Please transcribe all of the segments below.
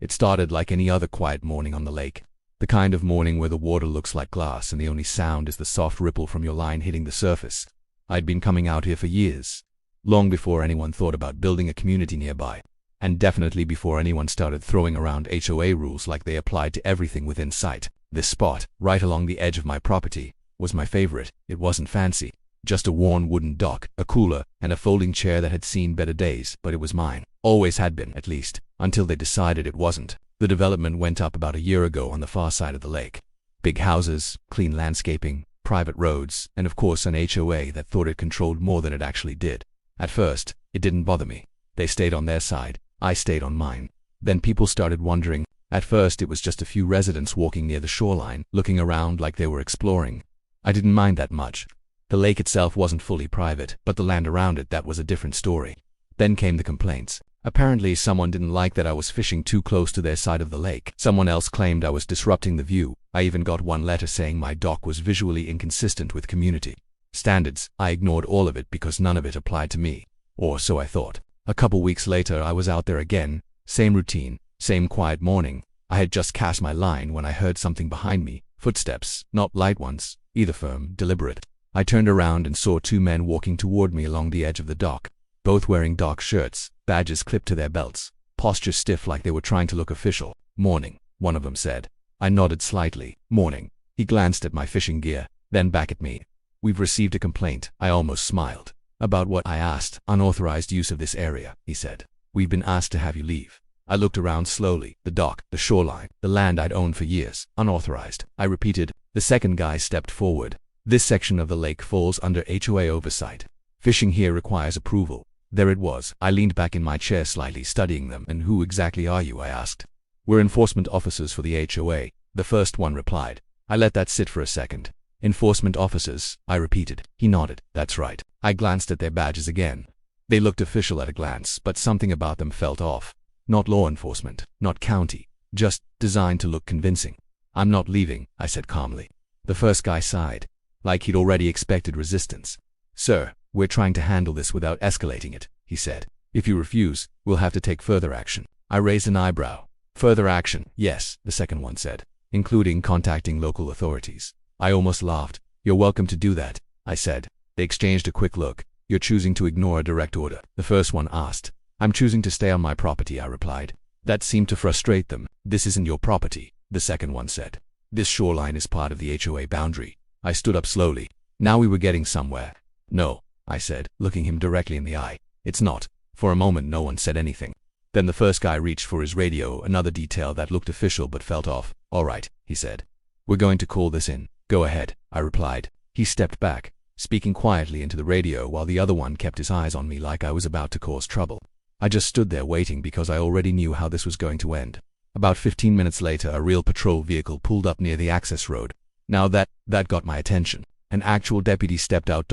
It started like any other quiet morning on the lake. The kind of morning where the water looks like glass and the only sound is the soft ripple from your line hitting the surface. I'd been coming out here for years, long before anyone thought about building a community nearby, and definitely before anyone started throwing around HOA rules like they applied to everything within sight. This spot, right along the edge of my property, was my favorite. It wasn't fancy, just a worn wooden dock, a cooler, and a folding chair that had seen better days, but it was mine. Always had been, at least, until they decided it wasn't. The development went up about a year ago on the far side of the lake. Big houses, clean landscaping, private roads, and of course an HOA that thought it controlled more than it actually did. At first, it didn't bother me. They stayed on their side, I stayed on mine. Then people started wondering. At first it was just a few residents walking near the shoreline, looking around like they were exploring. I didn't mind that much. The lake itself wasn't fully private, but the land around it, that was a different story. Then came the complaints. Apparently someone didn't like that I was fishing too close to their side of the lake. Someone else claimed I was disrupting the view. I even got one letter saying my dock was visually inconsistent with community standards. I ignored all of it because none of it applied to me. Or so I thought. A couple weeks later I was out there again. Same routine, same quiet morning. I had just cast my line when I heard something behind me. Footsteps, not light ones, either firm, deliberate. I turned around and saw two men walking toward me along the edge of the dock, both wearing dark shirts, badges clipped to their belts, posture stiff like they were trying to look official. "Morning," one of them said. I nodded slightly. "Morning." He glanced at my fishing gear, then back at me. "We've received a complaint." I almost smiled. "About what?" I asked. "Unauthorized use of this area," he said. "We've been asked to have you leave." I looked around slowly. The dock, the shoreline, the land I'd owned for years. "Unauthorized," I repeated. The second guy stepped forward. "This section of the lake falls under HOA oversight. Fishing here requires approval." There it was. I leaned back in my chair slightly, studying them. "And who exactly are you?" I asked. "We're enforcement officers for the HOA," the first one replied. I let that sit for a second. "Enforcement officers," I repeated. He nodded. "That's right." I glanced at their badges again. They looked official at a glance, but something about them felt off. Not law enforcement, not county, just designed to look convincing. "I'm not leaving," I said calmly. The first guy sighed, like he'd already expected resistance. "Sir, we're trying to handle this without escalating it," he said. "If you refuse, we'll have to take further action." I raised an eyebrow. "Further action?" "Yes," the second one said, "including contacting local authorities." I almost laughed. "You're welcome to do that," I said. They exchanged a quick look. "You're choosing to ignore a direct order?" the first one asked. "I'm choosing to stay on my property," I replied. That seemed to frustrate them. "This isn't your property," the second one said. "This shoreline is part of the HOA boundary." I stood up slowly. Now we were getting somewhere. "No," I said, looking him directly in the eye. "It's not." For a moment no one said anything. Then the first guy reached for his radio, another detail that looked official but felt off. "All right," he said. "We're going to call this in." "Go ahead," I replied. He stepped back, speaking quietly into the radio while the other one kept his eyes on me like I was about to cause trouble. I just stood there waiting because I already knew how this was going to end. About 15 minutes later a real patrol vehicle pulled up near the access road. Now that got my attention. An actual deputy stepped out.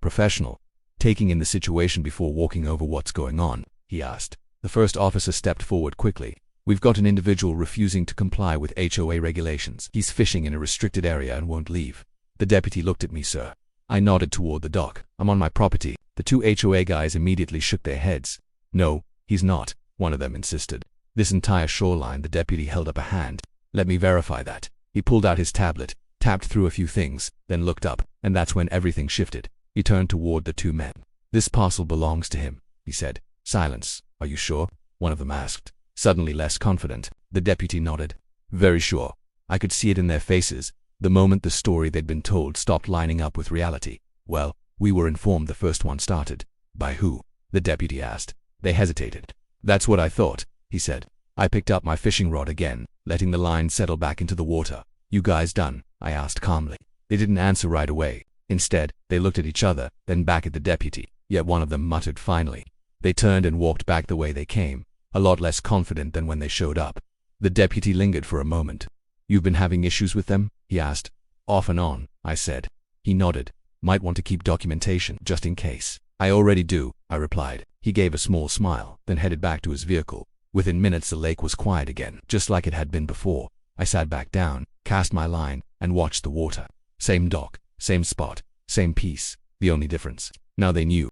Professional. "Taking in the situation before walking over what's going on?" he asked. The first officer stepped forward quickly. "We've got an individual refusing to comply with HOA regulations. He's fishing in a restricted area and won't leave." The deputy looked at me. "Sir." I nodded toward the dock. "I'm on my property." The two HOA guys immediately shook their heads. "No, he's not," one of them insisted. "This entire shoreline," the deputy held up a hand. "Let me verify that." He pulled out his tablet, tapped through a few things, then looked up, and that's when everything shifted. He turned toward the two men. "This parcel belongs to him," he said. Silence. "Are you sure?" one of them asked, suddenly less confident. The deputy nodded. "Very sure." I could see it in their faces. The moment the story they'd been told stopped lining up with reality. "Well, we were informed," the first one started. "By who?" the deputy asked. They hesitated. "That's what I thought," he said. I picked up my fishing rod again, letting the line settle back into the water. "You guys done?" I asked calmly. They didn't answer right away. Instead, they looked at each other, then back at the deputy. Yet one of them muttered finally. They turned and walked back the way they came, a lot less confident than when they showed up. The deputy lingered for a moment. "You've been having issues with them?" he asked. "Off and on," I said. He nodded. "Might want to keep documentation, just in case." "I already do," I replied. He gave a small smile, then headed back to his vehicle. Within minutes the lake was quiet again, just like it had been before. I sat back down, cast my line, and watched the water. Same dock, same spot, same piece. The only difference, now they knew